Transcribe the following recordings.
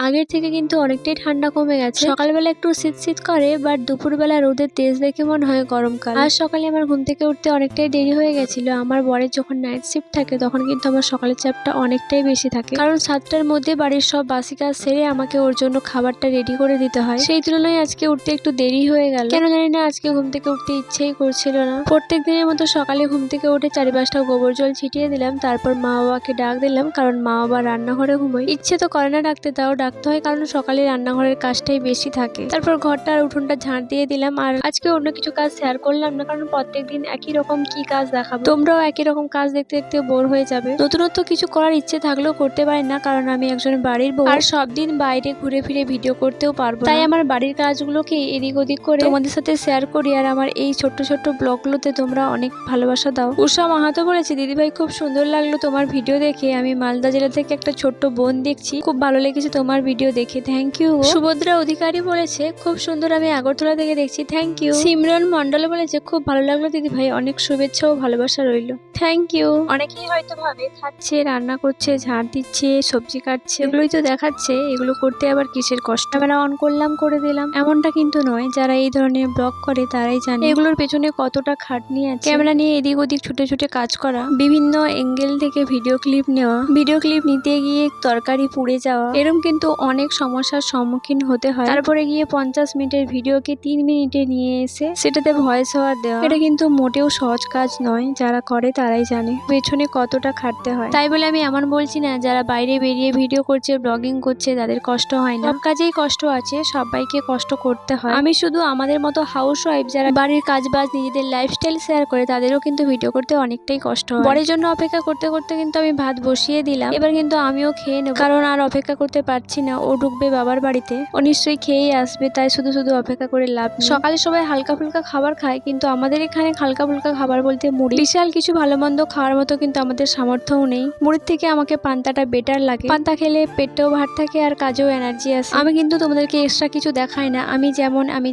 আগের থেকে কিন্তু অনেকটাই ঠান্ডা কমে গেছে। সকালবেলা একটু শীত শীত করে, বাট দুপুরবেলা রোদের তেজ দেখে মনে হয় গরমকাল। আজ সকালে আমার ঘুম থেকে উঠতে অনেকটাই দেরি হয়ে গেছিল। আমার বরের যখন নাইট শিফট থাকে তখন কিন্তু আমার সকালের চাপটা অনেকটাই বেশি থাকে, কারণ 7টার মধ্যে বাড়ির সব বাসি কাজ সেরে আমাকে ওর জন্য খাবারটা রেডি করে দিতে হয়। সেই তুলনায় আজকে উঠতে একটু দেরি হয়ে গেল। কেন জানি না আজকে ঘুম থেকে উঠতে ইচ্ছেই করছিল না। প্রত্যেক দিনের মতো সকালে ঘুম থেকে উঠে 4-5টা গোবর জল ছিটিয়ে দিলাম, তারপর মা বাবাকে ডাক দিলাম, কারণ মা বাবা রান্নাঘরে ঘুমোয়। ইচ্ছে তো করে না ডাকতে, তাও ডাকতে হয়, কারণ সকালে রান্নাঘরের কাজটাই বেশি থাকে। তারপর ঘরটা আর উঠোনটা ঝাড় দিয়ে দিলাম। আর আজকে অন্য কিছু কাজ শেয়ার করলাম না, কারণ প্রত্যেকদিন একই রকম কি কাজ দেখাবো, তোমরাও একই রকম কাজ দেখতে দেখতে বোর হয়ে যাবে। নতুনত্ব কিছু করার ইচ্ছে থাকলেও করতে পারি না, কারণ আমি একজন বাড়ির বউ, আর সব দিন বাইরে ঘুরে ফিরে ভিডিও করতেও পারবো। তাই আমার বাড়ির কাজগুলোকে এদিক ওদিক করে তোমাদের সাথে শেয়ার করি। আর আমার এই ছোট্ট ছোট্ট ব্লগগুলোতে তোমরা অনেক ভালোবাসা দাও। উষা মাহাতো বলেছে, দিদিভাই খুব সুন্দর লাগলো তোমার ভিডিও দেখে। আমি মালদা জেলা থেকে একটা ছোট্ট বোন দেখছি, খুব ভালো লেগেছে তোমার ভিডিও দেখে, থ্যাংক ইউ। সুভদ্রা অধিকারী বলেছে, খুব সুন্দর, আমি আগরতলা থেকে দেখছি, থ্যাংক ইউ। সিমরন মন্ডল বলেছে, খুব ভালো লাগলো দিদিভাই, অনেক শুভেচ্ছা ও ভালোবাসা রইলো, থ্যাংক ইউ। অনেকেই হয়তো ভাবে খাচ্ছে, রান্না করছে, ঝাড় দিচ্ছে, সবজি কাটছে, এগুলোই তো দেখাচ্ছে, এগুলো করতে আবার কিসের কষ্ট। ক্যামেরা অন করলাম, করে দিলাম, এমনটা কিন্তু নয়। যারা এই ধরনের ব্লগ করে তারাই জানে এগুলোর পেছনে কতটা খাটনি আছে। ক্যামেরা নিয়ে এদিক ওদিক ছুটে ছুটে কাজ করা, বিভিন্ন অ্যাঙ্গেল থেকে ভিডিও ক্লিপ নেওয়া, ভিডিও ক্লিপ নিতে গিয়ে তরকারি পুড়ে যাওয়া, এরকম কিন্তু অনেক সমস্যার সম্মুখীন হতে হয়। তারপরে গিয়ে 50 মিনিটের ভিডিওকে 3 মিনিটে নিয়ে এসে সেটাতে ভয়েস ওভার দেওয়া, এটা কিন্তু মোটেও সহজ কাজ নয়। যারা করে তারাই জানে পেছনে কতটা খাটতে হয়। তাই বলে আমি এমন বলছি না যারা বাইরে বেরিয়ে ভিডিও করছে, ব্লগিং করছে, তাদের কষ্ট হয় না। সব কাজেই কষ্ট আছে, সবাইকে কষ্ট করতে হয়। আমি শুধু আমাদের মতো হাউস ওয়াইফ যারা বাড়ির কাজ বাজ নিজেদের লাইফস্টাইল শেয়ার করে, তাদেরও কিন্তু ভিডিও করতে অনেকটাই কষ্ট হয়। বরের জন্য অপেক্ষা করতে করতে কিন্তু আমি ভাত বসিয়ে দিলাম। এবার কিন্তু আমিও খেয়ে নেব, কারণ আর অপেক্ষা করতে পারছি না। ও ঢুকবে বাবার বাড়িতে, ও নিশ্চয়ই খেয়েই আসবে, তাই শুধু শুধু অপেক্ষা করে লাভ নেই। সকালে সবাই হালকা ফুলকা খাবার খায়, কিন্তু আমাদের এখানে হালকা ফুলকা খাবার বলতে মুড়ি। বিশাল কিছু ভালো মন্দ খাওয়ার মতো কিন্তু আমাদের সামর্থ্যও নেই। মুড়ির থেকে আমাকে পান্তাটা বেটার লাগে। পান্তা খেলে পেটটাও ভার থাকে আর কাজেও এনার্জি আসে। আমি কিন্তু তোমাদেরকে এক্সট্রা কিছু দেখাই না, আমি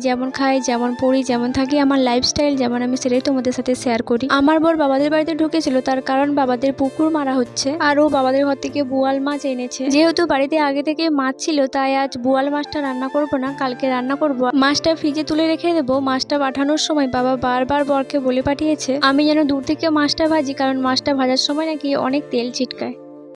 যেমন খাই, যেমন পড়ি, যেমন থাকি, আমার লাইফস্টাইল যেমন, আমি সেটাই তোমাদের সাথে শেয়ার করি। আমার বর বাবাদের বাড়িতে ঢুকেছিল, তার কারণ বাবাদের পুকুর মারা হচ্ছে, আর ও বাবাদের ঘর থেকে বোয়াল মাছ এনেছে। যেহেতু বাড়িতে আগে থেকে মাছ ছিল, তাই আজ বোয়াল মাছটা রান্না করব না, কালকে রান্না করব। মাছটা ফ্রিজে তুলে রেখে দেবো। মাছটা পাঠানোর সময় বাবা বারবার বরকে বলে পাঠিয়েছে আমি যেন দূর থেকে মাছটা ভাজি, কারণ মাছটা ভাজার সময় নাকি অনেক তেল ছিটকায়।